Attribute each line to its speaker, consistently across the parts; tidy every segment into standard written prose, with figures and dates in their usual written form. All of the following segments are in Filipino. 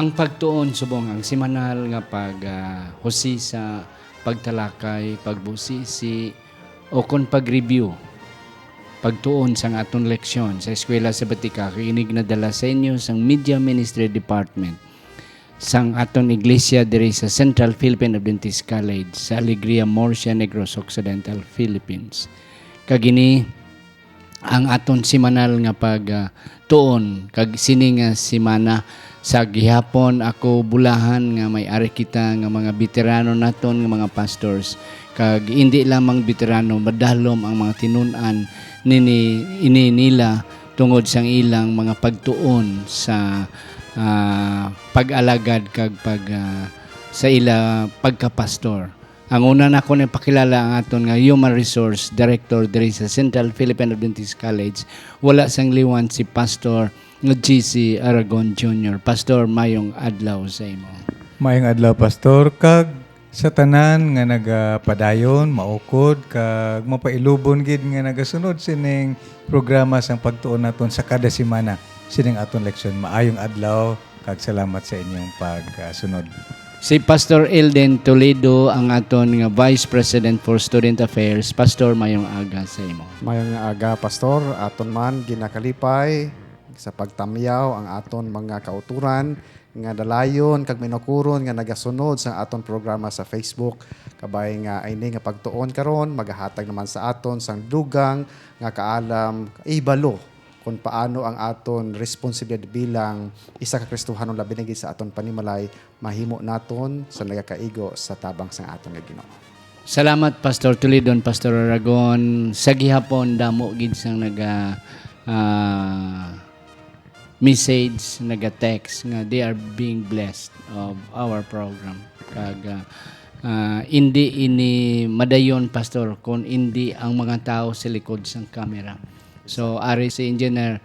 Speaker 1: ang pagtuon subong ang simanal nga pag husisa, pagtalakay, pagbusisi o kon pag-review, pagtuon sang aton leksyon sa eskwela sabatika kinig na dala sa inyo sang Media Ministry Department sang aton iglesia diri sa Central Philippine Adventist College sa Alegria, Murcia, Negros Occidental, Philippines. Kagini ang aton simanal nga pagtuon kag sini nga simana sa gihapon ako bulahan nga may ari kita nga mga veterano naton nga mga pastors kag hindi lamang veterano madalom ang mga tinun-an ini nila tungod sang ilang mga pagtuon sa pag-alagad kag sa ila pagkapastor. Ang una na ko na pakilala ang aton nga Human Resource Director diri sa Central Philippine Adventist College. Wala sang liwan si Pastor GC Aragon Jr. Pastor, mayong adlaw sa imo.
Speaker 2: Mayong adlaw, Pastor. Kag sa tanan nga nagapadayon, maukod, kag mapailubon gid nga nagasunod sining programa sang pagtuon naton sa kada semana sining aton leksyon. Maayong adlaw kag salamat sa inyong pagsunod.
Speaker 1: Si Pastor Elden Toledo ang aton nga Vice President for Student Affairs. Pastor, mayong aga sa imo.
Speaker 3: Mayong aga, Pastor, aton man ginakalipay sa pagtamyaw ang aton mga kauturan nga dalayon kag minukuron nga nagasunod sa aton programa sa Facebook. Kabay nga ayni nga pagtuon karon magahatag naman sa aton sang dugang nga kaalam ibalo kung paano ang aton responsibilidad bilang isa ka Kristohanong labi na gid sa aton panimalay mahimo naton sa nagakaigo sa tabang sang aton nga Ginoo.
Speaker 1: Salamat Pastor Toledo, Pastor Aragon. Sa gihapon damo gid sang message, naga-text nga they are being blessed of our program. Kag hindi ini madayon Pastor kung hindi ang mga tao sa likod sang camera. So, ari si Engineer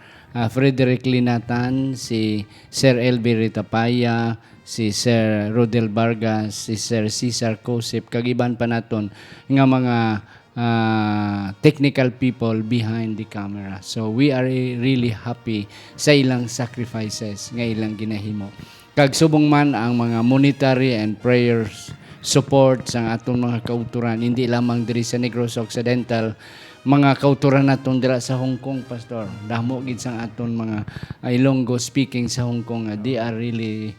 Speaker 1: Frederick Linatan, si Sir Elby Ritapaya, si Sir Rodel Vargas, si Sir Cesar Cosip, kagiban pa naton nga mga technical people behind the camera. So, we are really happy sa ilang sacrifices nga ilang ginahimo. Kag subong man ang mga monetary and prayers support sa atong mga kauturan, hindi lamang diri sa Negros Occidental, mga kauturan naton dira sa Hong Kong, Pastor. Damo gid sang aton mga Ilonggo speaking sa Hong Kong, they are really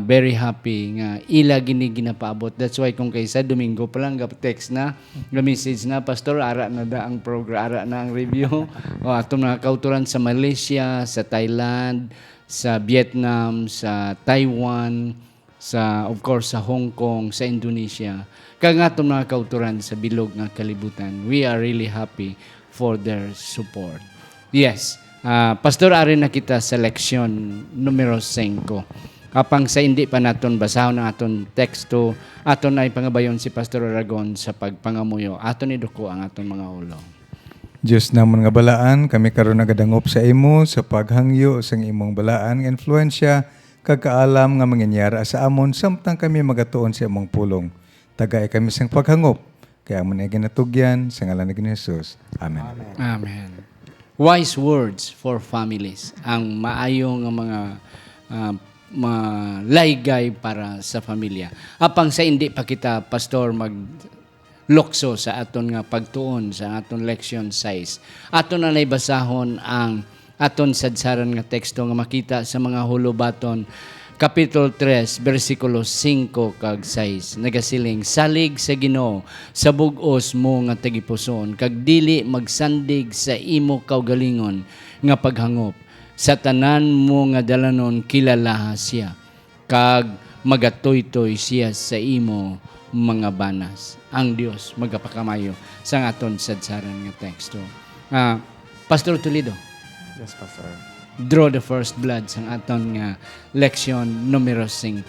Speaker 1: very happy nga ila gini ginapaabot. That's why kung kaysa Domingo pa lang text na, message na, Pastor, ara na da ang program, ara na ang review. O atong mga kauturan sa Malaysia, sa Thailand, sa Vietnam, sa Taiwan, sa of course sa Hong Kong, sa Indonesia. Kag atong mga kauturan sa bilog nga kalibutan. We are really happy for their support. Yes, Pastor, ari na kita sa leksyon numero 5. Kapang sa hindi pa naton basahon ang aton teksto, aton ay pangabayon si Pastor Aragon sa pagpangamuyo. Aton iduko ang aton mga ulo.
Speaker 2: Diyos namon nga balaan, kami karon nagadangop sa imo sa paghangyo sang imong balaan nga influensya kag kaalam nga mangyayara sa amon samtang kami magatuon sa imong pulong. Tagay kami sang paghangop, kaya mo na ginatugyan sa ngalan ni Jesus. Amen.
Speaker 3: Amen.
Speaker 1: Amen. Wise words for families. Ang maayong mga malaygay para sa pamilya. Apang sa hindi pa kita, Pastor, maglokso sa aton nga pagtuon sa aton leksyon 6. Aton na naibasahon ang aton sadsaran nga teksto nga makita sa mga hulubaton Kapitulo 3, versikulo 5 kag 6. Nagasiling, salig sa Ginoo sa bug-os mo nga tagipuson, kag dili magsandig sa imo kaugalingon nga paghangop. Sa tanan mo nga dalanon kilala siya, kag magatoy-toy siya sa imo mga banas. Ang Dios magapakamayo sa aton sadsaran nga teksto. Pastor Toledo.
Speaker 3: Yes, Pastor.
Speaker 1: Draw the first blood sang aton nga leksyon numero 5.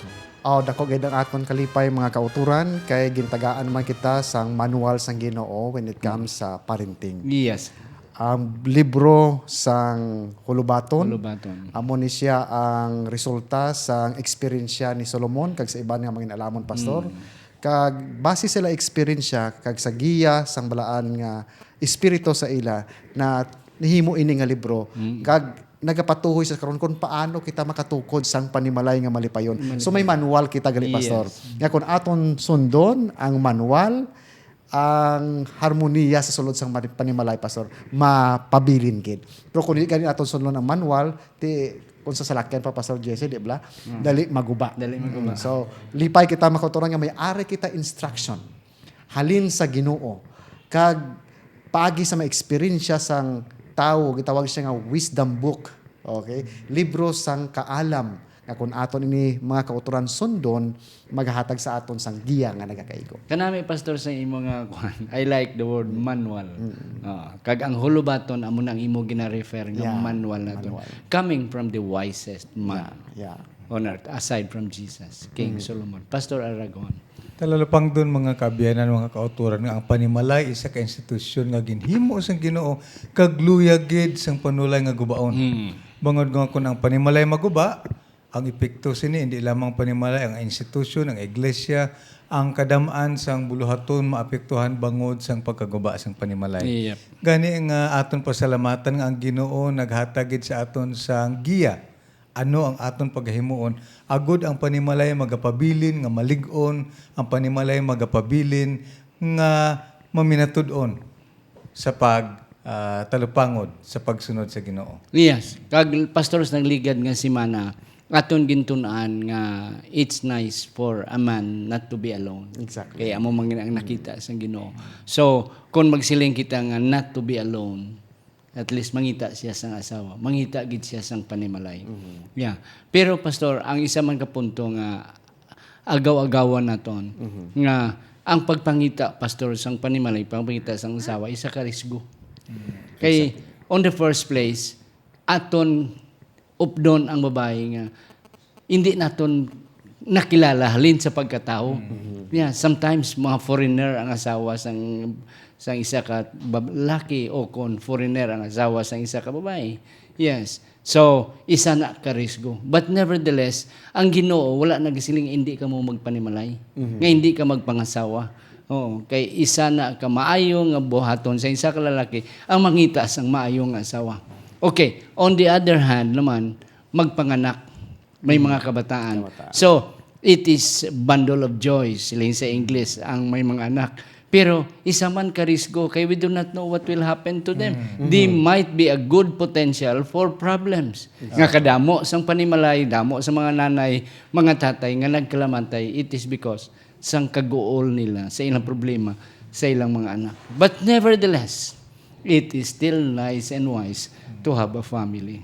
Speaker 3: Dako gid ang aton kalipay mga kauturan kay gintagaan man kita sang manual sang Ginoo when it comes sa parenting.
Speaker 1: Yes.
Speaker 3: Ang libro sang hulubaton. Amo ni siya ang resulta sang eksperyensya ni Solomon kag sa iban nga mga alamon, Pastor. Kag base sila eksperyensya kag sa giya sang balaan nga espiritu sa ila na nihimo ini nga libro. Kag nagapatuhoy sa karon kung paano kita makatukod sang panimalay nga malipayon. So may manual kita gali pastor. Nga kung aton sundon ang manual, ang harmoniya sa sulod sang panimalay pastor, mapabilin gid. Pero kung hindi gani aton sundon ang manual, kung sa salakyan pa pastor Jesse, di ba? Dali maguba. So lipay kita makauturan nga may ari kita instruction. Halin sa Ginoo kag paagi sa ma-experience sang tao, gitawag siya nga wisdom book. Okay? Libro sang kaalam nga kung aton ini mga kauturan sundon maghatag sa aton sang giya nga nagakaigo.
Speaker 1: Kanami pastor sa imo nga kuan. I like the word manual. Kag ang hulubaton amo nang imo gina-refer nga manual naton. Coming from the wisest man on earth aside from Jesus, King Solomon. Pastor Aragon.
Speaker 2: Talalapang doon mga kaabyanan, mga kauturan nga ang panimalay isa ka institusyon nga ginhimo sang Ginoo kag luyagid sang panulay nga gubaon. Bangod nga kun ang panimalay maguba, ang epekto sini hindi lamang panimalay ang institusyon, ang iglesia, ang kadam-an sang buluhaton maapektuhan bangod sang pagkaguba sang panimalay.
Speaker 1: Yep.
Speaker 2: Gani nga aton pasalamatan nga ang Ginoo naghatagid sa aton sang giya. Ano ang aton paghimuon? Agud ang panimalay magapabilin nga malig-on, ang panimalay magapabilin nga maminatud-on sa talupangod sa pagsunod sa Ginoo.
Speaker 1: Yes, kag pastors nagligad nga si Mana aton gintun-an nga it's nice for a man not to be alone.
Speaker 3: Exactly.
Speaker 1: Kaya amo man ang nakita sa Ginoo. So, kung magsiling kita nga not to be alone, at least mangita siya sang asawa, mangita gid siya sang panimalay. Yeah. Pero pastor, ang isa man ka punto nga agaw-agawan naton nga ang pagpangita pastor sang panimalay, pagpangita sang asawa isa ka risgo. Kay on the first place, aton updon ang babae nga hindi naton nakilala halin sa pagkatao. Yeah, sometimes mga foreigner ang asawa sang isa ka lalaki o kon foreigner ang asawa sang isa ka babae. Yes. So, isa na ka risgo. But nevertheless, ang Ginoo wala nagsiling hindi ka mo magpanimalay. Nga hindi ka magpangasawa. Oo, kay isa na ka maayo nga buhaton sa isa ka lalaki ang mangita sang maayo nga asawa. Okay, on the other hand naman, magpanganak. May mga kabataan. So, it is bundle of joy, sila sa English, ang may mga anak. Pero isa man karisgo, kay we do not know what will happen to them. They might be a good potential for problems. Nga kadamo sang panimalay, damo sa mga nanay, mga tatay nga nagkalamantay, it is because sang kaguol nila sa ilang problema sa ilang mga anak. But nevertheless, it is still nice and wise to have a family.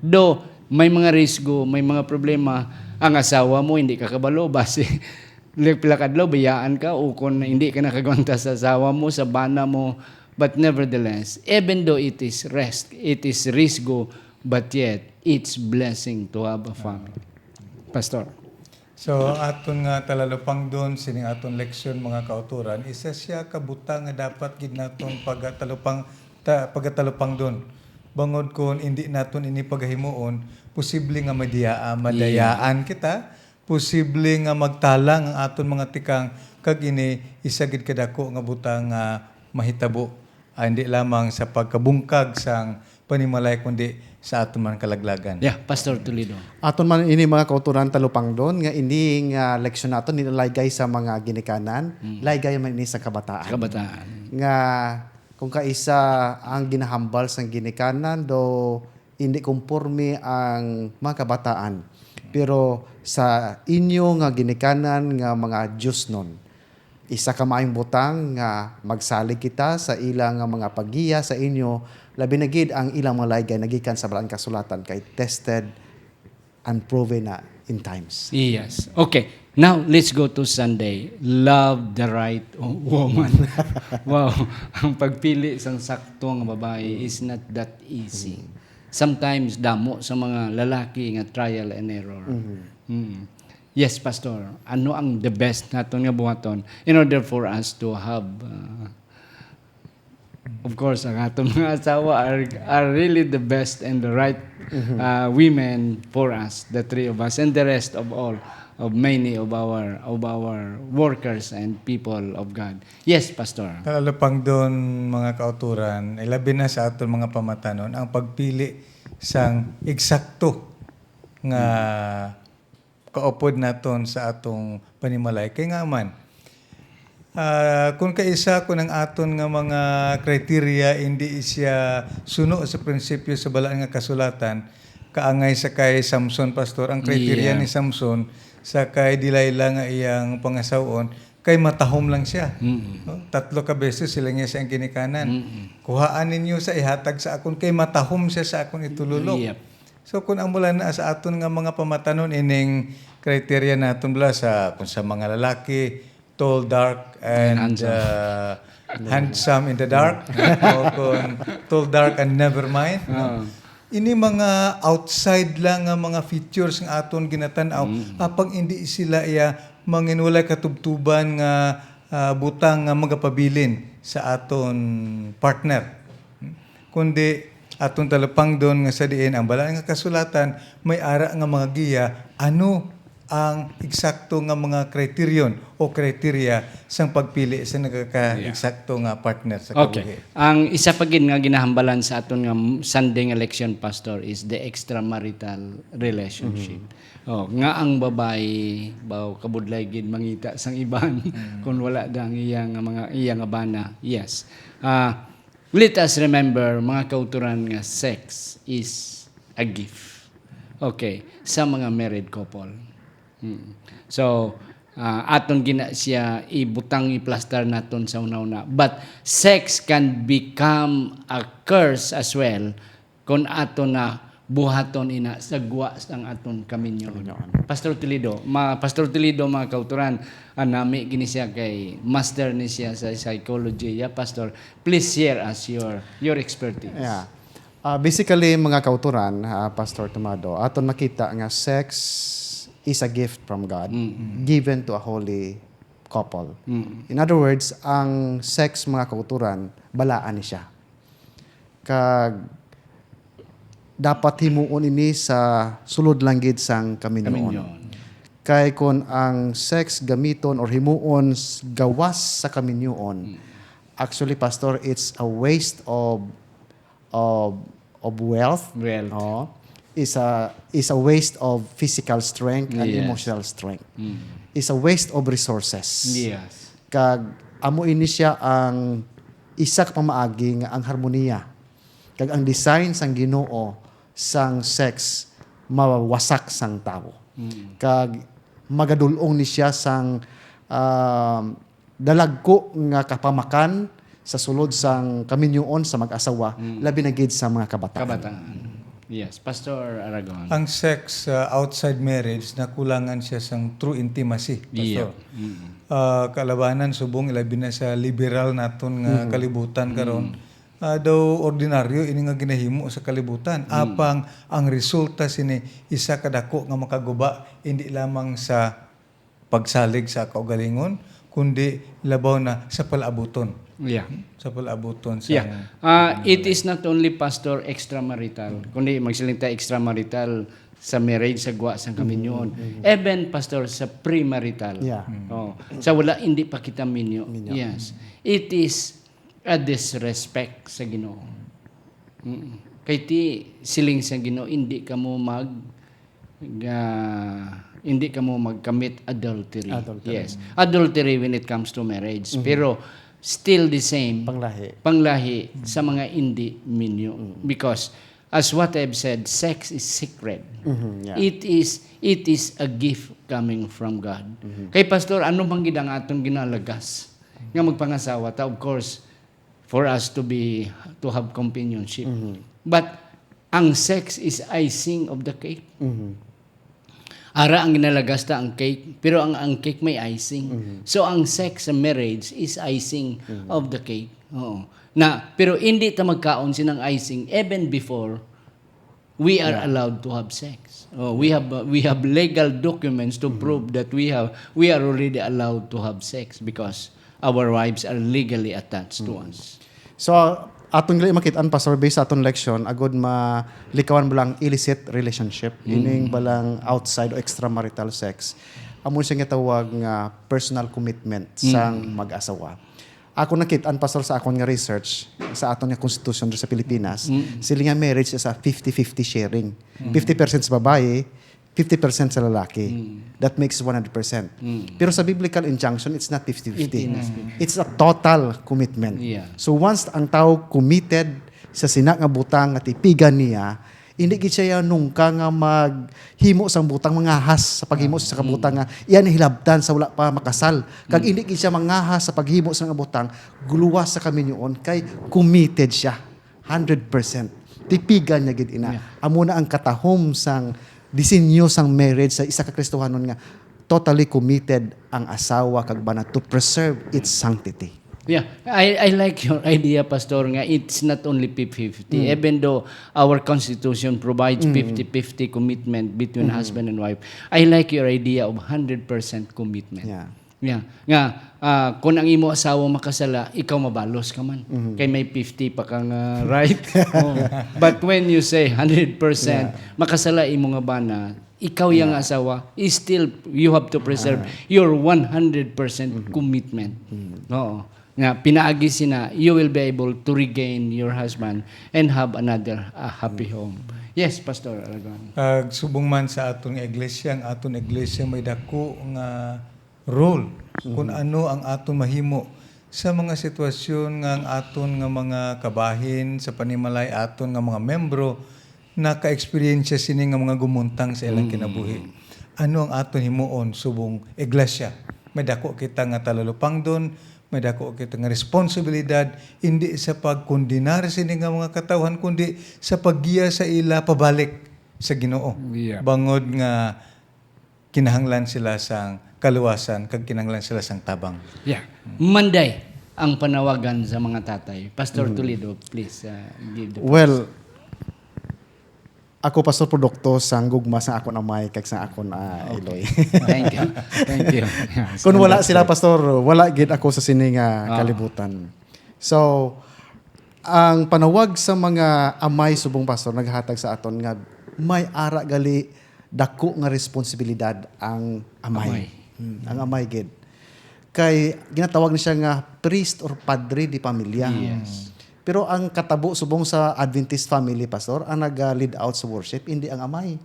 Speaker 1: Though may mga risgo, may mga problema, ang asawa mo hindi ka kabalo base pilakadlaw, bayaan ka o kung hindi ka nakagwanta sa asawa mo, sa bana mo. But nevertheless, even though it is rest, it is risgo, but yet, it's blessing to have a family. Pastor.
Speaker 2: So aton nga talalupang doon sining aton leksyon mga kauturan, isa siya kabutang nga dapat gid naton pagatalupang doon. Bangod kon hindi naton ini pagahimuon, posible nga madayaan kita. Posible nga magtalang ang aton mga tikang kag ini isagid kadako nga butang nga mahitabo hindi lamang sa pagkabungkag sang panimalay kundi sa aton man kalaglagan.
Speaker 1: Yeah, Pastor Toledo.
Speaker 3: Aton man ini mga kauturan talupang doon nga hindi nga leksyon naton nilalagay sa mga ginikanan, laygay man ini sa kabataan. Nga kung kaisa ang ginahambal sang ginikanan do hindi konforme ang mga kabataan. Pero sa inyo nga ginikanan nga mga Diyos nun, isa ka maayong butang nga magsalig kita sa ilang nga mga paggiya sa inyo, labi na gid ang ilang mga laygay nagikan sa balang kasulatan kay tested and proven na in times.
Speaker 1: Yes. Okay. Now, let's go to Sunday. Love the right woman. Wow. Ang pagpili sang sakto nga babae is not that easy. Sometimes damo sa mga lalaki nga trial and error. Yes, Pastor. Ano ang the best naton nga buhaton in order for us to have of course ang aton mga asawa are really the best and the right women for us, the three of us and the rest of all of many of our workers and people of God. Yes, Pastor.
Speaker 2: Talalupang doon mga kauturan, ilabi na sa aton mga pamatanon ang pagpili sang eksakto nga kaupod naton sa atong panimalay. Kay nga man, kung kaisa ko ng aton nga mga kriteria hindi siya suno sa prinsipyo sa balaan nga kasulatan, kaangay sa kay Samson, Pastor, ang kriteria ni Samson sa kay Delilah nga iyang pangasawon, kay matahom lang siya. No? 3 ka beses sila niya siyang ginikanan. Kuhaan ninyo sa ihatag sa akon, kay matahom siya sa akon itululok.
Speaker 1: Yep.
Speaker 2: So kung ang mula na sa aton nga mga pamatanon ining kriteria naton bala sa kung sa mga lalaki, tall, dark, and handsome in the dark, o kung tall, dark, and never mind. No? Ini mga outside lang nga mga features nga aton ginatanaw, apang hindi sila manginulay katubtuban nga butang nga magapabilin sa aton partner. Kundi aton talapang doon nga sa diin ang balaan nga kasulatan may ara nga mga giya ano ang eksakto nga mga kriteriyon o kriteria sang pagpili sa nagaka-eksakto nga partner sa kabuhi.
Speaker 1: Okay. Ang isa pa gid nga ginahambalan sa aton nga Sunday election, Pastor, is the extramarital relationship. Nga ang babae baw kabudlay gid mangita sang iban kung wala dang iyang mga iyang abana. Yes. Let us remember, mga kauturan, nga sex is a gift. Okay, sa mga married couple. So, aton gina siya ibutang i-plaster naton sa una-una. But sex can become a curse as well kung aton na buhaton ina sa guwa sang aton kaminyon. Pastor Toledo, mga kauturan, nami gini siya kay master ni siya sa psychology. Yeah, Pastor, please share us your expertise.
Speaker 3: Yeah. Basically, mga kauturan, Pastor Tomado, aton makita nga sex is a gift from God given to a holy couple. In other words, ang sex, mga kauturan, balaan ni siya. Kag dapat himuon ini sa sulod lang gid sang kaminyoon. Kay kun ang sex gamiton or himuon gawas sa kaminyoon, actually, Pastor, it's a waste of wealth. Is a waste of physical strength and emotional strength. Is a waste of resources.
Speaker 1: Yes.
Speaker 3: Kag amo ini siya ang isa ka pamaagi nga ang harmonia. Kag ang design sang Ginoo sang sex mawasak sang tawo. Kag magadulong ni siya sang dalagko nga kapamakan sa sulod sang kaminyoon sa mag-asawa, labi na gid sa mga kabataan.
Speaker 1: Yes, Pastor Aragon.
Speaker 2: Ang sex outside marriage nakulangan siya sang true intimacy, Pastor. Kalabanan subong ilabi na sa liberal naton nga kalibutan karon. Daw ordinaryo ini nga ginahimo sa kalibutan. Apang ang resulta sini isa kadako nga makaguba hindi lamang sa pagsalig sa kaugalingon kundi labaw na sa palabuton.
Speaker 1: Yeah.
Speaker 2: Sa palabuton sa
Speaker 1: it is not only, Pastor, extramarital, kundi magsilita extramarital sa marriage, sa guwa, sa kaminyoon. Even, Pastor, sa premarital. Sa wala, hindi pa kita minyo. Yes. It is a disrespect sa Ginoo. Kay ti siling sa Ginoo, hindi ka mo mag-commit adultery. Yes. Adultery when it comes to marriage. Pero still the same. Panglahi sa mga hindi minyo. Because as what I've said, sex is sacred. It is a gift coming from God. Kay Pastor, ano bang gid ang atong ginalagas nga magpangasawa ta? Of course, for us to have companionship. But ang sex is icing of the cake. Ara ang ginalagas ta ang cake, pero ang cake may icing. So ang sex sa marriage is icing of the cake. Pero hindi ta magkaon sinang icing even before we are allowed to have sex. We have legal documents to prove that we are already allowed to have sex because our wives are legally attached to us.
Speaker 3: So atong gali makitaan, Pastor, based sa atong leksyon, agod malikawan balang illicit relationship, ining balang outside o extramarital sex. Amo siya nga tawag nga personal commitment sang mag-asawa. ako nakitaan pastor sa akon nga research sa aton nga constitution sa Pilipinas, sila nga marriage is a 50-50 sharing. 50% sa babae, 50% sa lalaki. That makes 100%. Pero sa biblical injunction, it's not 50-50. It's a total commitment.
Speaker 1: Yeah.
Speaker 3: So once ang tao committed sa sina nga butang at ipigan niya, hindi gid siya nungka nga maghimo sang butang mangahas sa paghimo sa kabutang nga iyan hilabtan sa wala pa makasal. Kag hindi gid siya mangahas sa paghimo sa nga butang, guluwas sa kaminyoon kay committed siya 100%. Tipigan niya gid ina. Amo na ang katahom sang disenyo sang marriage sa isa ka Kristohanon nga totally committed ang asawa kag bana to preserve its sanctity.
Speaker 1: Yeah, I like your idea, Pastor, nga it's not only 50-50. Even though our Constitution provides 50-50 commitment between husband and wife, I like your idea of 100% commitment.
Speaker 3: Yeah.
Speaker 1: Yeah. Nga, kung ang imo asawa makasala, ikaw mabalos ka man. Kay may 50 pa kang right. Oh. But when you say 100%, makasala imo nga bana, ikaw yung asawa, still you have to preserve your 100% commitment. Oo. Nga pinaagi sina, you will be able to regain your husband and have another happy home. Yes, Pastor Aragon.
Speaker 2: Subong man sa aton nga iglesia, ang aton iglesia may dako nga role kung ano ang aton mahimo sa mga sitwasyon nga ang aton nga mga kabahin sa panimalay aton nga mga membro naka-experience sini nga mga gumuntang sa ilang kinabuhi. Ano ang aton himuon subong iglesia? May dako kita nga talalupang doon, may dako kita nga responsibilidad hindi sa pagkondinar sini nga mga katawhan kundi sa paggiya sa ila pabalik sa Ginoo.
Speaker 4: Yeah.
Speaker 2: Bangod nga kinahanglan sila sang kaluwasan kag kinahanglan sila sang tabang.
Speaker 4: Yeah.
Speaker 1: Monday ang panawagan sa mga tatay. Pastor Toledo, please give the
Speaker 3: Well, ako pastor produkto sang gugma sa akon amay kag sa akon Eloy.
Speaker 1: Thank you. Thank you. Yes.
Speaker 3: Kung wala sila pastor, wala gid ako sa sini nga kalibutan. So, ang panawag sa mga amay subong pastor naghatag sa aton nga may ara gali dako nga responsibilidad ang amay. Ang amay gid. Kay ginatawag na siya nga priest or padre di pamilya.
Speaker 1: Yes.
Speaker 3: Pero ang katabo subong sa Adventist family pastor ang nag-lead out sa worship hindi ang amay.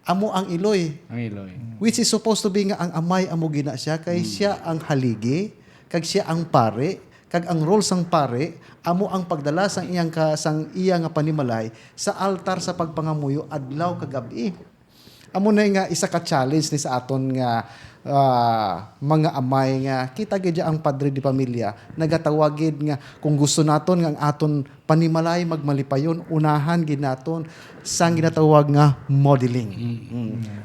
Speaker 3: Amo ang iloy.
Speaker 1: Ang Eloy.
Speaker 3: Which is supposed to be nga ang amay amo gina siya kay siya ang haligi, kag siya ang pare, kag ang role sang pare amo ang pagdala sang iyang sang iya nga panimalay sa altar sa pagpangamuyo adlaw kag gabi. Amo na nga isa ka challenge ni sa aton nga mga amay nga kita gid ang padre di pamilya nagatawagid nga kung gusto naton nga ang aton panimalay magmalipayon unahan gid naton sang ginatawag nga modeling.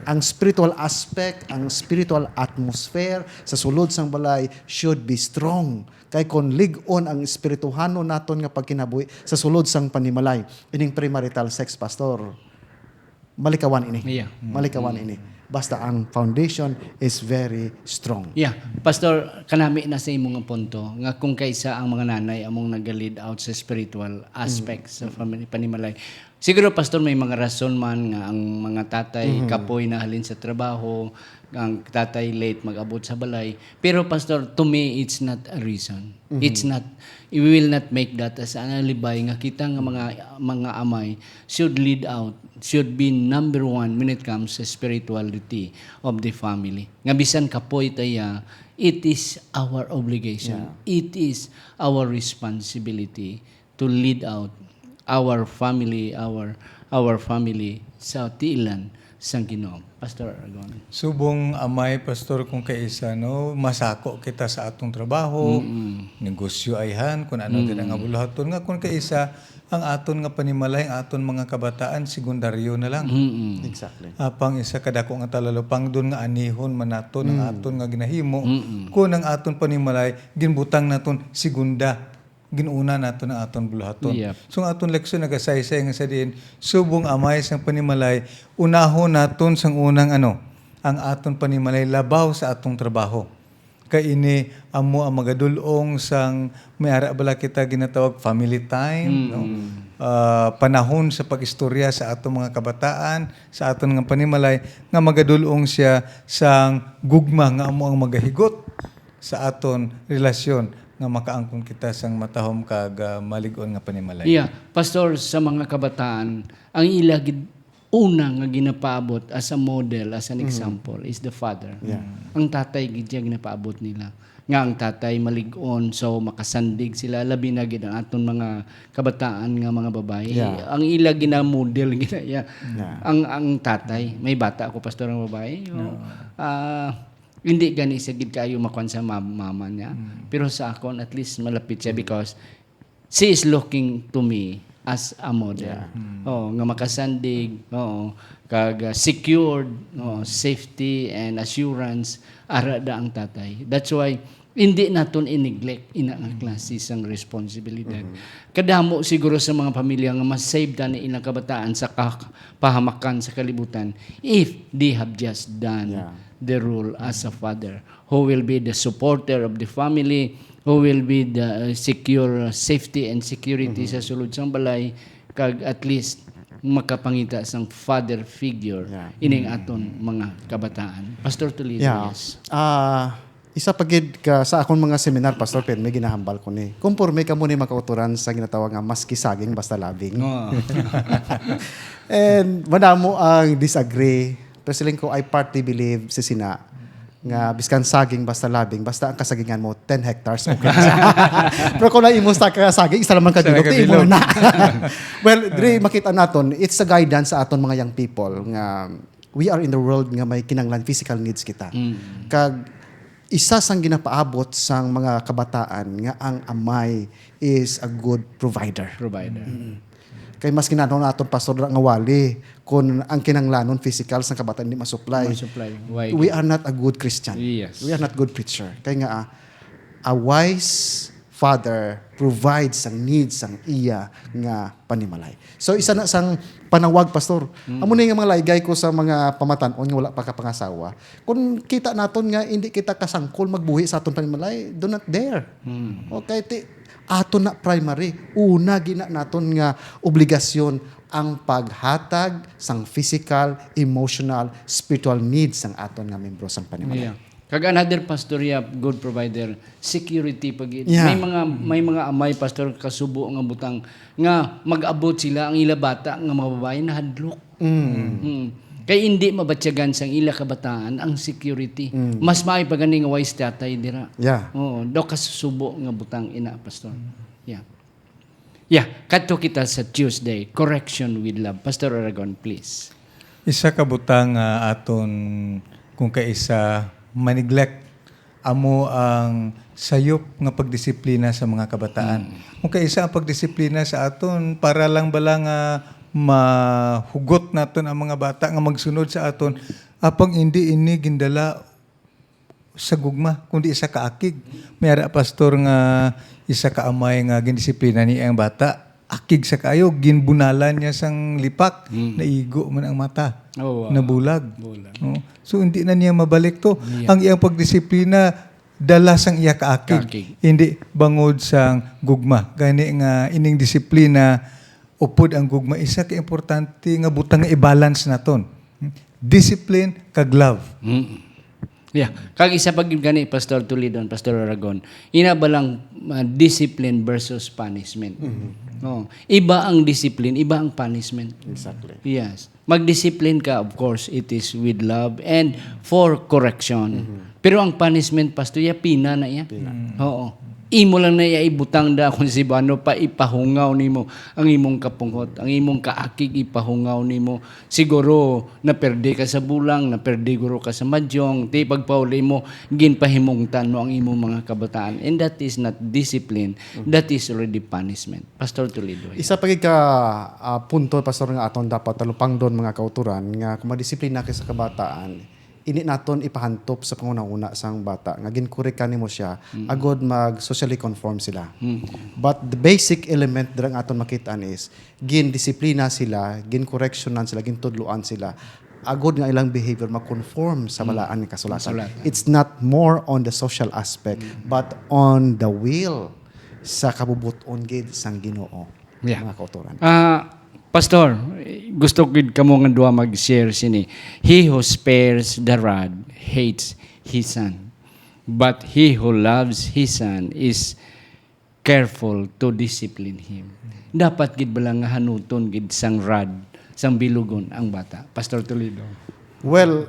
Speaker 3: Ang spiritual aspect, ang spiritual atmosphere sa sulod sang balay should be strong. Kay kon lig-on ang espirituhano naton nga pagkinabuhi sa sulod sang panimalay ining premarital sex pastor. Malikawan ini.
Speaker 1: Yeah.
Speaker 3: Malikawan ini. Basta ang foundation is very strong.
Speaker 1: Yeah, Pastor, kanami na sa imong nga punto nga kung kaysa ang mga nanay among nag-lead out sa spiritual aspects sa family panimalay. Siguro Pastor may mga rason man nga ang mga tatay kapoy na halin sa trabaho, ang tatay late mag-abot sa balay. Pero Pastor, to me it's not a reason. It's not, we will not make that as an alibay nga kita nga mga amay should lead out, should be number one when it comes sa spirituality of the family. Nga bisan kapoy taya, it is our obligation. It is our responsibility to lead out our family sa tiilan sang Ginoo. Pastor Aragon.
Speaker 2: Subong amay pastor kung kaisa no masako kita sa atong trabaho, negosyo ayhan kun ano gid nga buluhaton nga kun kaisa ang aton nga panimalay ang aton mga kabataan sekundaryo na lang.
Speaker 3: Exactly.
Speaker 2: Apang isa kadako nga talalupang doon nga anihon man naton ang aton nga ginahimo kun ang aton panimalay ginbutang naton segunda ginuna nato ng aton buluhaton.
Speaker 1: Yep.
Speaker 2: So ang aton leksyon nagasaysay nga sa diin subong amay sang panimalay unahon naton sang unang ang aton panimalay labaw sa atong trabaho. Kay ini amo ang magadulong sang may ara bala kita ginatawag family time, no? Panahon sa pagistorya sa atong mga kabataan, sa aton nga panimalay nga magadulong siya sang gugma nga amo ang magahigot sa aton relasyon nga makaangkon kita sang matahom kag malig-on nga panimalay.
Speaker 1: Yeah, pastor, sa mga kabataan, ang ilagid una nga ginapaabot as a model, as an example, is the father. Ang tatay gid siya ginapaabot nila. Nga ang tatay malig-on, so makasandig sila, labi na gid ang aton mga kabataan nga mga babae.
Speaker 3: Yeah.
Speaker 1: Ang ila ginamodel ginaya.
Speaker 3: Yeah.
Speaker 1: Ang tatay, may bata ako pastor ng babae. Hindi gani sa gid kayo makuan sa mama niya. Pero sa akon at least malapit siya because she is looking to me as a model. Nga makasandig, kag secured, safety and assurance ara da ang tatay. That's why hindi naton i-neglect ina nga klase sang responsibilidad. Kadamo siguro sa mga pamilya nga mas-save ta ni ilang kabataan sa pahamakan sa kalibutan if they have just done the role as a father who will be the supporter of the family, who will be the secure safety and security sa sulod sang balay, kag at least makapangita sang father figure ining aton mga kabataan. Pastor Toledo, yes.
Speaker 3: Isa pagid ka sa akong mga seminar, Pastor Pen, may ginahambal ko ni. Kumpurme ka muna makauturan sa ginatawag nga maski saging basta labing. And madamo ang disagree. Pero siling ko, I partly believe si Sina nga biskan saging basta labing, basta ang kasagingan mo 10 hectares. Okay. Pero kung na-imos ta ka saging, isa naman kabilog, imo na. Well, Dre, makita naton, it's a guidance sa aton mga young people nga we are in the world nga may kinanglan physical needs kita. Kag isa sang ginapaabot sang mga kabataan nga ang amay is a good provider. Kay mas kinanaw naton pastor nga wali kung ang kinanglanon physical sang kabataan hindi masupply.
Speaker 1: Why?
Speaker 3: We are not a good Christian.
Speaker 1: Yes.
Speaker 3: We are not good preacher. Kay nga a wise father provides ang needs ang iya nga panimalay. So isa na sang panawag pastor. Amo ni nga mga laygay ko sa mga pamatan-on nga wala pa ka pangasawa. Kung kita naton nga hindi kita kasangkol magbuhi sa aton panimalay, do not dare. Okay, aton na primary. Una gina naton nga obligasyon ang paghatag sang physical, emotional, spiritual needs sang aton nga membro sang panimalay.
Speaker 1: Yeah. Kag another pastor good provider, security pag
Speaker 3: Yeah.
Speaker 1: may mga amay pastor kasubo nga butang nga mag-abot sila ang ila bata nga mga babae na hadlok. Kay hindi mabatyagan sang ila kabataan ang security. Mas maay pa gani nga wise tatay dira.
Speaker 3: Yeah.
Speaker 1: Oo, do kasusubo nga butang ina pastor. Yeah, kadto kita sa Tuesday, correction with love. Pastor Aragon, please.
Speaker 2: Isa ka butang aton kung kaisa maneglect amo ang sayop nga pagdisiplina sa mga kabataan. Kung kaisa ang pagdisiplina sa aton para lang bala nga mahugot naton ang mga bata nga magsunod sa aton apang hindi ini gindala sa gugma kundi isa ka akig. Mayara pastor nga isa ka amay nga gindisiplina ni ang bata akig sa kayo ginbunalan niya sang lipak naigo man ang mata. Nabulag. No? So hindi na niya mabalik to. Ang iyang pagdisiplina dala sang iya kaakig. Hindi bangod sang gugma. Gani nga ining disiplina upod ang gugma isa ka importante nga butang nga i-balance naton. Discipline kag love.
Speaker 1: Yeah. Kag isa pag gani Pastor Toledo, Pastor Aragon, ina ba lang discipline versus punishment. No. Iba ang discipline, iba ang punishment.
Speaker 3: Exactly.
Speaker 1: Yes. Mag-discipline ka, of course, it is with love and for correction. Pero ang punishment, pastor, pina na iya. Oo. Imo lang na iya ibutang da kung si Bano pa ipahungaw nimo ang imong kapunghot, ang imong kaakig ipahungaw nimo. Siguro naperde ka sa bulang, naperde guro ka sa madyong, ti pagpauli mo ginpahimungtan mo ang imong mga kabataan. And that is not discipline, that is already punishment. Pastor Toledo.
Speaker 3: Isa pa ka punto pastor nga aton dapat talupang doon mga kauturan nga kung madisiplina ka sa kabataan ini naton ipahantop sa panguna-una sang bata nga ginkurek nimo siya agod mag socially conform sila. But the basic element dirang aton makitaan is gin-disiplina sila, gin-correctionan sila, gin-tudluan sila agod nga ilang behavior mag-conform sa balaan ni kasulatan. It's not more on the social aspect but on the will sa kabubuton gid sang Ginoo. Mga kauturan.
Speaker 1: Pastor, gusto gid kamo nga duha mag-share sini. He who spares the rod hates his son. But he who loves his son is careful to discipline him. Dapat gid bala nga hanuton gid sang rod, sang bilugon ang bata. Pastor Toledo.
Speaker 3: Well,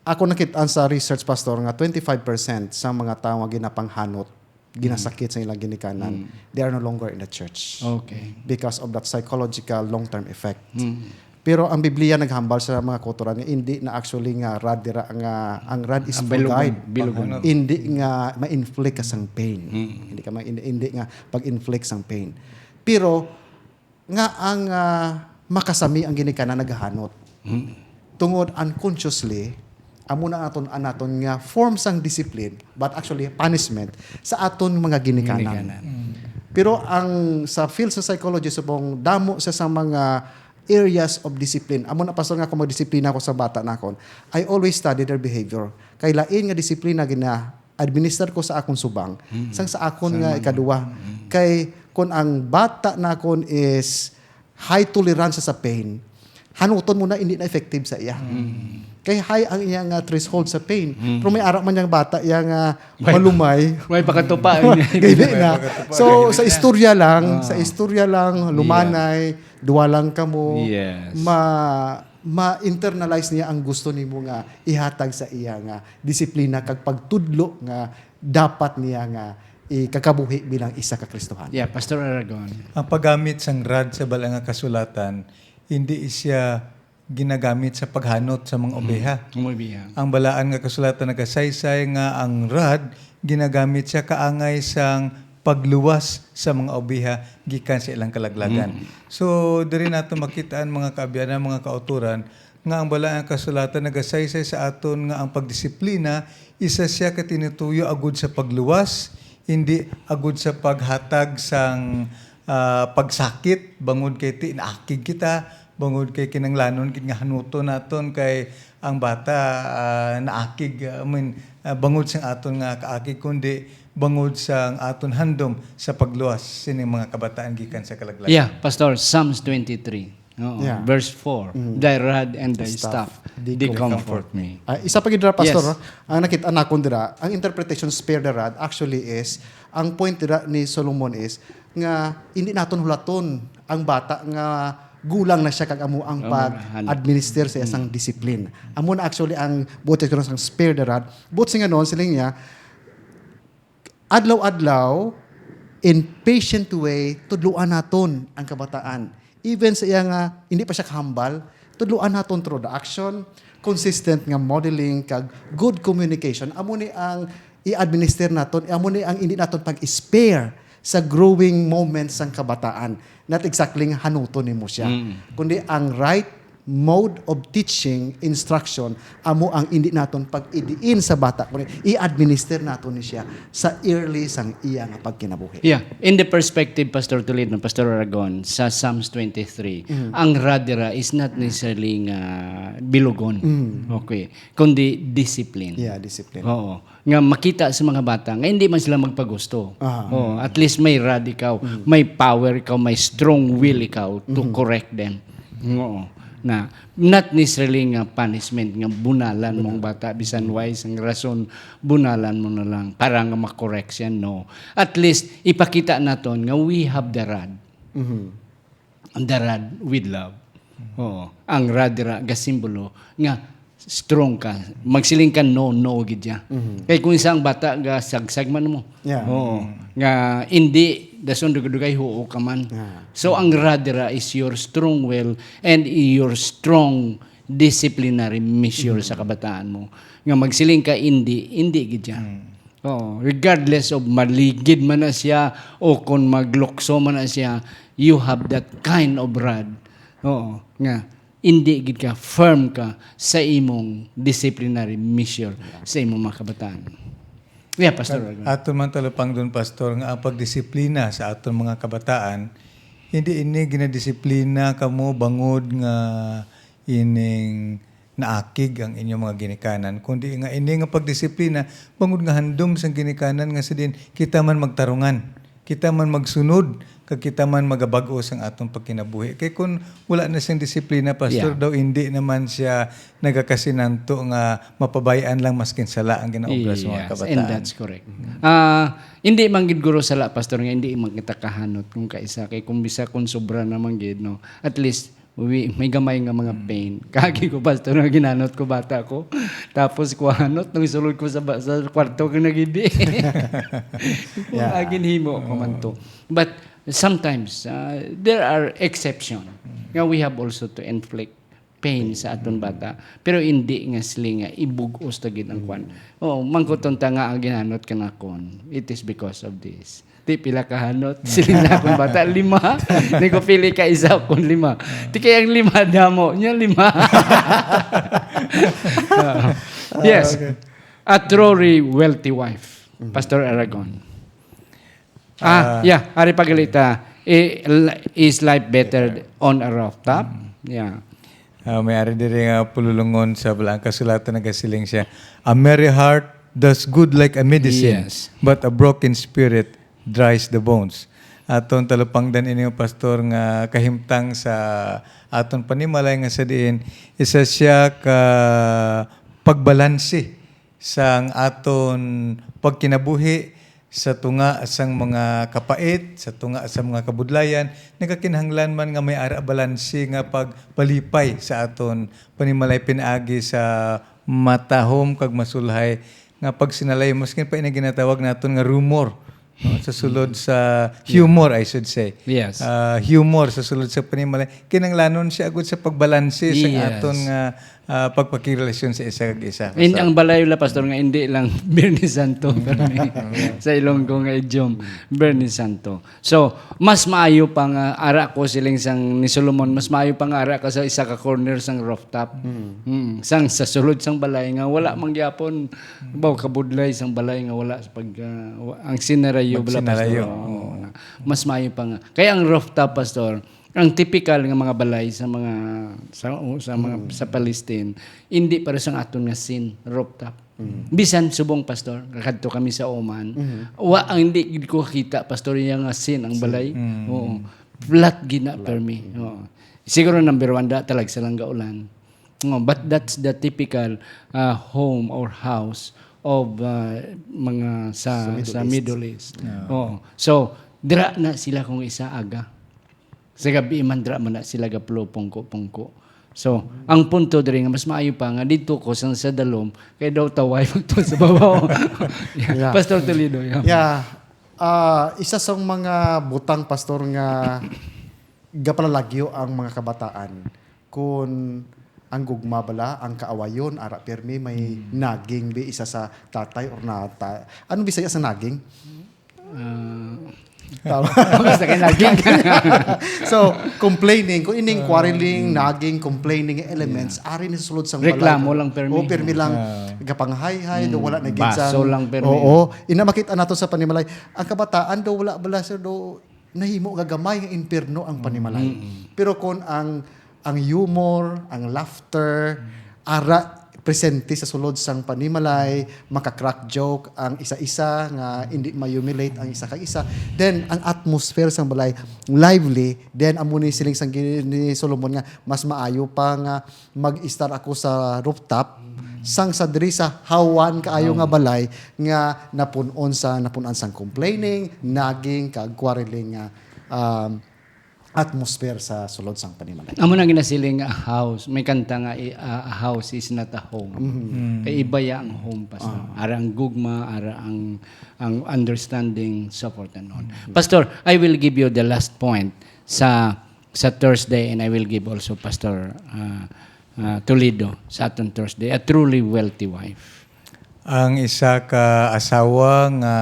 Speaker 3: ako nakitaan sa research, Pastor, nga 25% sa mga tao nga ginapanghanot, ginasakit sa ilang ginikanan, they are no longer in the church
Speaker 1: Okay.
Speaker 3: because of that psychological long-term effect. Pero ang Biblia naghambal sa mga kauturan nga hindi na actually nga rad dira nga ang rad is
Speaker 1: Ang
Speaker 3: for guide.
Speaker 1: bilugon.
Speaker 3: Hindi nga ma-inflict ka sang pain. Hindi ka hindi nga pag-inflict sang pain. Pero nga ang makasami ang ginikanan naghahanot. Tungod unconsciously amo na anaton nga form sang discipline but actually punishment sa aton mga ginikanan. Pero ang sa field sa psychology subong damo sa mga areas of discipline. Amo na pastor nga kung magdisiplina ako sa bata nakon, I always study their behavior. Kay lain nga disiplina gina administer ko sa akong subang, sang sa akon nga ikaduwa. Kay kung ang bata nakon is high tolerance sa pain, hanuton mo na hindi na effective sa iya. Kay high ang iyang threshold sa pain. Pero may arak man yang bata yang malumay.
Speaker 1: May pakatupa.
Speaker 3: Gaydi na. So sa istorya lang lumanay, duwa lang kamo.
Speaker 1: Yes.
Speaker 3: Ma-internalize niya ang gusto nimo nga ihatag sa iya nga disiplina kag pagtudlo nga dapat niya nga ikakabuhi bilang isa ka Kristohan.
Speaker 1: Yeah, Pastor Aragon.
Speaker 2: Ang paggamit sang rod sa bala nga kasulatan, hindi siya ginagamit sa paghanot sa mga obeha.
Speaker 1: Umibiyang.
Speaker 2: Ang balaan nga kasulatan nagasaysay nga ang rod ginagamit siya kaangay sang pagluwas sa mga obeha gikan sa ilang kalaglagan. So diri nato makitaan mga kaabiyanan, mga kauturan nga ang balaan nga kasulatan nagasaysay sa aton nga ang pagdisiplina isa siya ka tinutuyo agud sa pagluwas, hindi agud sa paghatag sang pagsakit bangod kay naakig kita, bangod kay kinanglanon kit nga hanuton naton kay ang bata naakig bangod sang aton nga kaakig kundi bangod sang aton handom sa pagluwas sining mga kabataan gikan sa kalaglagan.
Speaker 1: Yeah, Pastor, Psalms 23. Oo,
Speaker 3: Yeah.
Speaker 1: Verse 4. Thy rod and thy staff,
Speaker 3: they
Speaker 1: they comfort me.
Speaker 3: Isa pa gid dira, Pastor,
Speaker 1: Yes.
Speaker 3: ang nakita nakon dira, ang interpretation spare the rod actually is ang point dira ni Solomon is nga hindi naton hulaton ang bata nga gulang na siya kag amo ang pag-administer sa isang discipline. Amo na actually ang buot ko sang spare the rod. Buot singa non siling niya adlaw-adlaw in patient way tudluan naton ang kabataan. Even sa iya nga hindi pa siya kahambal, tudluan naton through the action, consistent nga modeling kag good communication. Amo ni ang i-administer naton, amo ni ang hindi naton pag-spare sa growing moments sang kabataan. Not exactly nga hanuton nimo siya, kundi ang right mode of teaching, instruction, amo ang hindi naton pag-idiin sa bata, kundi i-administer naton ni siya sa early sang iya nga pagkinabuhi.
Speaker 1: Yeah, in the perspective, Pastor Toledo, Pastor Aragon, sa Psalms 23, ang radira is not necessarily nga bilugon. Okay. Kundi discipline.
Speaker 3: Yeah, discipline.
Speaker 1: Oo. Nga makita sa mga bata, nga hindi man sila magpagusto. Oo. At least may rod ikaw, may power ikaw, may strong will ikaw to correct them. Oo. Na not necessarily nga punishment nga bunalan mong bata bisan wise ang rason bunalan mo na lang para nga makorek siya, no. At least ipakita naton nga we have the rod. The rod with love. Oo. Ang rod dira ga simbolo nga strong ka. Magsiling ka no gid ya. Kay kung isang bata ga sagsag man mo.
Speaker 3: Yeah.
Speaker 1: Oo. Nga hindi dason dugay huo ka man. So ang radira is your strong will and your strong disciplinary measure sa kabataan mo. Nga magsiling ka hindi gid ya. Oh, regardless of maligid man na siya o kung maglukso man na siya, you have that kind of rod. Oo, nga hindi gid ka firm ka sa imong disciplinary measure sa imong mga kabataan. Yeah, Pastor.
Speaker 2: Aton man talupang doon, Pastor, nga ang pagdisiplina sa aton mga kabataan, hindi ini ginadisiplina kamo bangod nga ining naakig ang inyong mga ginikanan, kundi nga ini nga pagdisiplina bangod nga handom sang ginikanan nga sa din kita man magtarungan kita man magsunod, kag kita man magabag-o sang atong pagkinabuhi. Kay kung wala na siyang disiplina, pastor, daw hindi naman siya nagakasinanto nga mapabayaan lang maskin sala ang ginaobra sa mga kabataan.
Speaker 1: And that's correct. Hindi man gid guro sala, pastor, nga hindi man kita kahanot kung kaisa kay kung bisa kung sobra naman gid, no. At least may gamay nga mga pain. Kagi ko, pastor, nga ginanot ko bata ko. Tapos kuhanot nung sulod ko sa kwarto ko nagidi. Agin himo ko man to. But sometimes there are exception. Nga we have also to inflict pain sa aton bata. Pero hindi nga sila nga ibugos ta gid ang kwan. Mangkuton ta nga ang ginanot kanakon. It is because of this. Di pila kahanot, sila na akong bata, 5. Hindi ko pili ka isa kung 5. Di kaya ang 5 damo, niya 5. Yes. A truly wealthy wife. Pastor Aragon. Ari pagalita. Is life better on a rooftop? Yeah.
Speaker 2: May-ari diri nga pululungon sa balang kasulatan nagasiling siya. A merry heart does good like a medicine,
Speaker 1: Yes.
Speaker 2: but a broken spirit dries the bones. Aton talupangdan ini pastor nga kahimtang sa aton panimalay nga sa diin, isa siya ka pagbalanse sang aton pagkinabuhi sa tunga sang mga kapait, sa tunga sa mga kabudlayan, nagakinahanglan man nga may ara balanse nga pagpalipay sa aton panimalay pinaagi sa matahom kag masulhay nga pagsinalay maskin pa ini ginatawag naton nga rumor. Sa sulod sa humor, I should say.
Speaker 1: Yes.
Speaker 2: Humor sa sulod sa panimalay. Kinanglanon siya agud sa pagbalanse sa aton nga pagpakirelasyon sa isa kag isa.
Speaker 1: Ang balayo la, pastor, nga hindi lang Bernie Santo sa Ilonggo nga idiom Bernie Santo. So mas maayo pa nga ara ko siling sang ni Solomon, mas maayo pa nga ara ka sa isa ka corner sang rooftop. Sang sa sulod sang balay nga wala mangyapon baw kabudlay sang balay nga wala sa pag ang sinarayo bala, pastor. Mas maayo pa nga. Kaya ang rooftop, pastor, ang typical nga mga balay sa mga sa Palestine, hindi para sa aton nga sin rooftop. Bisan subong, pastor, kadto kami sa Oman. Ang hindi gid ko kita, pastor, yang nga sin ang balay. Oo. Flat gina per me. Oo. Siguro number 1 talag sa lang gaulan. But that's the typical home or house of mga sa Middle East. Oo. So dira na sila kung isa aga. Sa gabi mandra man na sila gaplo pungko. So, ang punto diri nga mas maayo pa nga dito ko sa dalom kay daw taway magto sa babaw. Pastor Toledo.
Speaker 3: Isa sa mga butang, pastor, nga gapalalagyo ang mga kabataan kung ang gugma bala, ang kaawayon, ara permi may naging bi isa sa tatay or nata. Ano bisaya sa naging?
Speaker 1: Basta kay naging.
Speaker 3: So, complaining, kung ining quarreling, naging, complaining elements, ari ni sulod sang balay.
Speaker 1: Reklamo lang permi.
Speaker 3: O, permi lang, gapanghay-hay, do wala na
Speaker 1: Baso lang permi.
Speaker 3: Oo, inamakita nato sa panimalay. Ang kabataan do wala bala sir do nahimo gagamay nga impierno ang panimalay. Pero kung ang humor, ang laughter, ara presente sa sulod sang panimalay, maka-crack joke ang isa-isa nga hindi ma-humiliate ang isa kag isa. Then ang atmosphere sang balay lively, then amo ni siling sang ni Solomon nga mas maayo pa nga mag-start ako sa rooftop sang sa diri sa hawan kaayo nga balay nga napunon sang complaining, naging kag quarreling nga atmosphere sa sulod sang panimalay.
Speaker 1: Amo na ginasiling a house. May kanta nga a house is not a home. Kay iba ya ang home, pastor. Ara ang gugma, ara ang understanding, so forth and on. Pastor, I will give you the last point sa Thursday, and I will give also Pastor Toledo sa aton Thursday, a truly wealthy wife.
Speaker 2: Ang isa ka asawa nga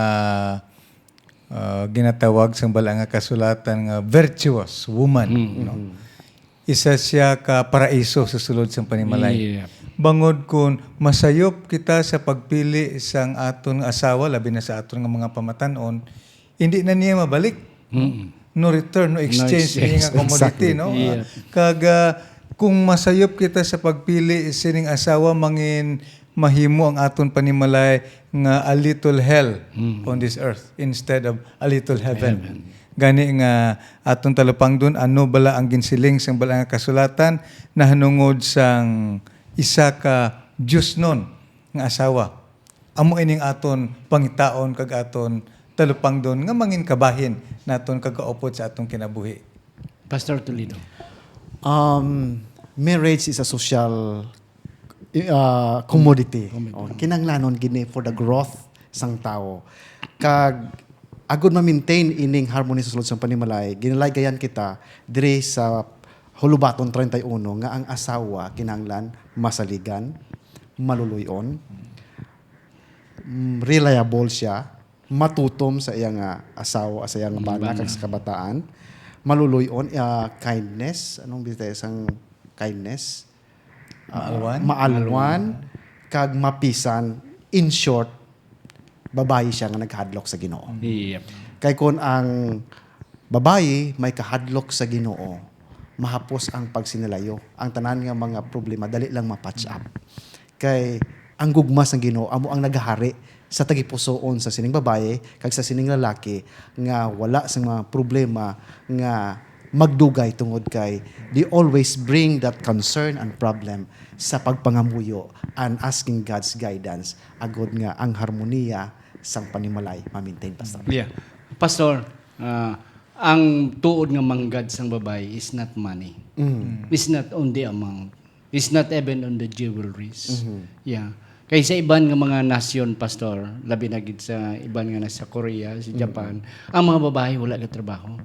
Speaker 2: ginatawag sa bala nga kasulatan nga virtuous woman. No? Isa siya ka paraiso sa sulod sa panimalay.
Speaker 1: Yep.
Speaker 2: Bangod kun masayop kita sa pagpili sang aton asawa, labi na sa aton nga mga pamatanon, hindi na niya mabalik. No return, no exchange, niya nga commodity.
Speaker 1: Exactly.
Speaker 2: No?
Speaker 1: Yeah.
Speaker 2: Kung masayop kita sa pagpili sining asawa, mangin mahimo ang aton panimalay nga a little hell on this earth instead of a little heaven. Gani nga aton talupang dun ano bala ang ginsiling sang bala nga kasulatan na hanungod sang isa ka Diyos nun nga asawa. Amo ining aton pangitaon kag aton talupang dun nga mangin kabahin naton kagaupod sa atong kinabuhi.
Speaker 1: Pastor Toledo.
Speaker 3: Marriage is a social commodity. Kinanglanon gini for the growth sang tao. Kag agud ma-maintain ining harmony sa sulod sang panimalay, ginalagayan kita diri sa Hulubaton 31 nga ang asawa kinahanglan masaligan, maluluyon, reliable siya, matutom sa iyang asawa, sa iyang bana kag sa kabataan, maluluyon, kindness, anong bitay sang kindness? Maalwan, kag mapisan. In short, babae siya nga naghadlok sa Ginoo.
Speaker 1: Yep.
Speaker 3: Kay kung ang babae may kahadlok sa Ginoo, mahapos ang pagsinilayo. Ang tanan nga mga problema dali lang ma-patch up. Kay ang gugma sang Ginoo amo ang naghahari sa tagipusoon sa sining babae kag sa sining lalaki nga wala sa mga problema nga magdugay tungod kay they always bring that concern and problem sa pagpangamuyo and asking God's guidance agud nga ang harmonia sang panimalay ma-maintain, Pastor.
Speaker 1: Yeah. Pastor, ang tuod nga manggad sang babae is not money. It's not on the amount. It's not even on the jewelries. Yeah. Kay sa iban nga mga nasyon, Pastor, labi na gid sa iban nga nasa Korea, sa Japan, ang mga babae wala ka trabaho.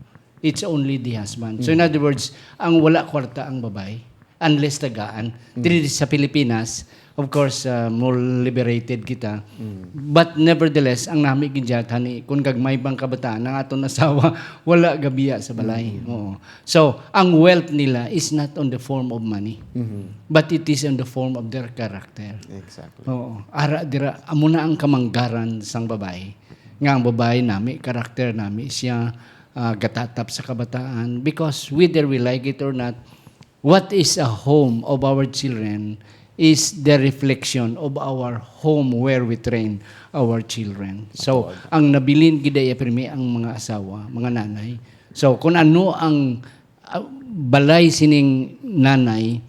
Speaker 1: It's only the husband. So in other words, ang wala kwarta ang babae unless tagaan. Diri sa Pilipinas, of course, more liberated kita. But nevertheless, ang nami ginjat hani kun gagmay bang kabataan ang aton asawa wala gabiya sa balay. Oo. So, ang wealth nila is not on the form of money. But it is in the form of their character.
Speaker 3: Exactly.
Speaker 1: Oo. Ara dira amo na ang kamanggaran sang babae. Nga ang babae nami, karakter nami siya gatatap sa kabataan because whether we like it or not, what is a home of our children is the reflection of our home where we train our children. So, ang nabilin gidaya pirmi ang mga asawa, mga nanay. So, kung ano ang balay sining nanay,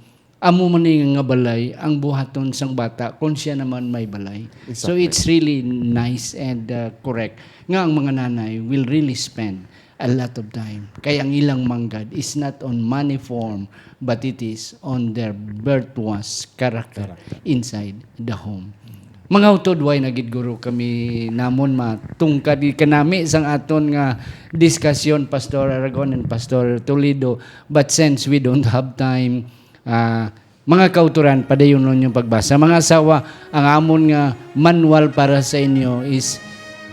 Speaker 1: amo man nga balay ang buhaton sang bata kung siya naman may balay.
Speaker 3: Exactly.
Speaker 1: So, it's really nice and correct nga ang mga nanay will really spend a lot of time. Kaya ang ilang manggad is not on money form, but it is on their virtuous character inside the home. Mga utod, way nagid guro kami namon matungkad kanami sang aton nga diskusyon, Pastor Aragon and Pastor Toledo. But since we don't have time, mga kauturan, padayon nun yung pagbasa. Mga asawa, ang amon nga manual para sa inyo is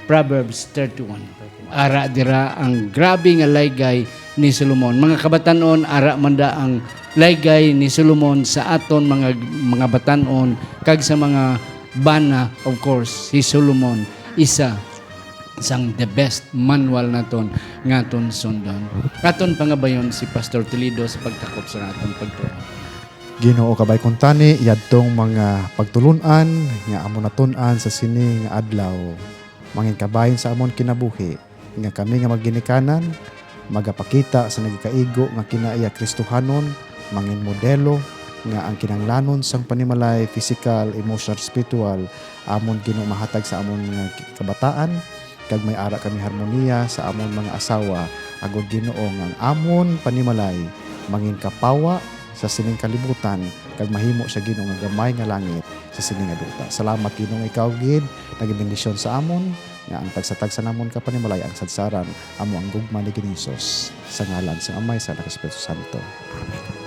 Speaker 1: Proverbs 31. Ara dira ang grabe nga laygay ni Solomon. Mga kabatanon, ara manda ang laygay ni Solomon sa aton mga batanon kag sa mga bana. Of course, si Solomon isa sang the best manual naton nga aton sundan. Aton pangabayon si Pastor Toledo sa pagtakop sa aton pagtuo.
Speaker 3: Ginoo kabay kuntani yadtong mga pagtulunan nga amon natun-an sa sini nga adlaw. Mangin kabayin sa amon kinabuhi nga kami nga magginikanan magapakita sa nagikaigo nga kinaiya Kristohanon, mangin modelo nga ang kinanglanon sang panimalay physical, emotional, spiritual amon Ginoo mahatag sa amon nga kabataan kag may ara kami harmonia sa amon mga asawa agud Ginoo nga ang amon panimalay mangin kapawa sa sining kalibutan kag mahimo siya Ginoo nga gamay nga langit sa sining nga duta. Salamat Ginoo ikaw gid nagibendisyon sa amon nga ang tagsa-tagsa namon ka panimalay ang sadsaran amo ang gugma ni Hesus sa ngalan sa Amay sa Espiritu Santo. Amen.